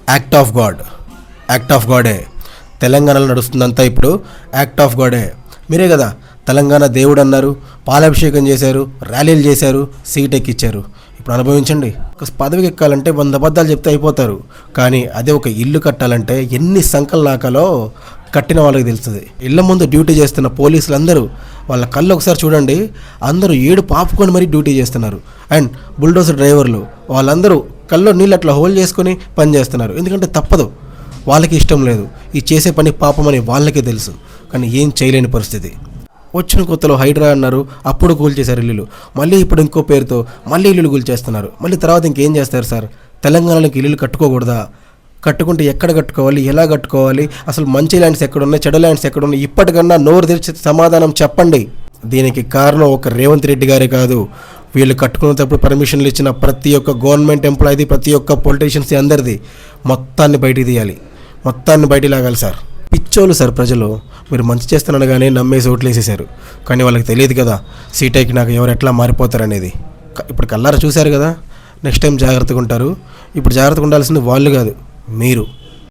Act of God, act of గాడే. తెలంగాణలో నడుస్తుందంతా ఇప్పుడు యాక్ట్ ఆఫ్ గాడే. మీరే కదా తెలంగాణ దేవుడు అన్నారు, పాలాభిషేకం చేశారు, ర్యాలీలు చేశారు, సీట్ ఎక్కిచ్చారు. ఇప్పుడు అనుభవించండి. ఒక పదవికి ఎక్కాలంటే 100 అబద్ధాలు చెప్తే అయిపోతారు, కానీ అదే ఒక ఇల్లు కట్టాలంటే ఎన్ని సంకలు నాకాలో కట్టిన వాళ్ళకి తెలుస్తుంది. ఇళ్ల ముందు డ్యూటీ చేస్తున్న పోలీసులు అందరూ వాళ్ళ కళ్ళు ఒకసారి చూడండి, అందరూ ఏడు పాపుకొని మరీ డ్యూటీ చేస్తున్నారు. అండ్ బుల్డోజర్ డ్రైవర్లు వాళ్ళందరూ కళ్ళు నీళ్ళు అట్లా హోల్డ్ చేసుకొని పని చేస్తున్నారు. ఎందుకంటే తప్పదు, వాళ్ళకి ఇష్టం లేదు, ఈ చేసే పని పాపమని వాళ్ళకే తెలుసు, కానీ ఏం చేయలేని పరిస్థితి. వచ్చిన కొత్తలో హైడ్రా అన్నారు, అప్పుడు కూల్చేశారు ఇల్లులు, మళ్ళీ ఇప్పుడు ఇంకో పేరుతో మళ్ళీ ఇల్లులు కూల్చేస్తున్నారు. మళ్ళీ తర్వాత ఇంకేం చేస్తారు సార్? తెలంగాణలోకి ఇల్లులు కట్టుకోకూడదా? కట్టుకుంటే ఎక్కడ కట్టుకోవాలి, ఎలా కట్టుకోవాలి, అసలు మంచి ల్యాండ్స్ ఎక్కడున్నాయి, చెడు ల్యాండ్స్ ఎక్కడున్నాయి, ఇప్పటికన్నా నోరు తెరిచి సమాధానం చెప్పండి. దీనికి కారణం ఒక రేవంత్ రెడ్డి గారే కాదు, వీళ్ళు కట్టుకునేటప్పుడు పర్మిషన్లు ఇచ్చిన ప్రతి ఒక్క గవర్నమెంట్ ఎంప్లాయీది, ప్రతి ఒక్క పొలిటీషియన్స్ అందరిది మొత్తాన్ని బయటికి తీయాలి, మొత్తాన్ని బయటికి లాగాలి సార్. పిచ్చోళ్ళు సార్ ప్రజలు. మీరు మంచి చేస్తున్నానగానే నమ్మేసి ఓట్లు వేసేసారు, కానీ వాళ్ళకి తెలియదు కదా సీటైకి నాకు ఎవరు ఎట్లా మారిపోతారనేది. ఇప్పుడు కల్లారా చూశారు కదా, నెక్స్ట్ టైం జాగ్రత్తగా ఉంటారు. ఇప్పుడు జాగ్రత్తగా ఉండాల్సింది వాళ్ళు కాదు, మీరు.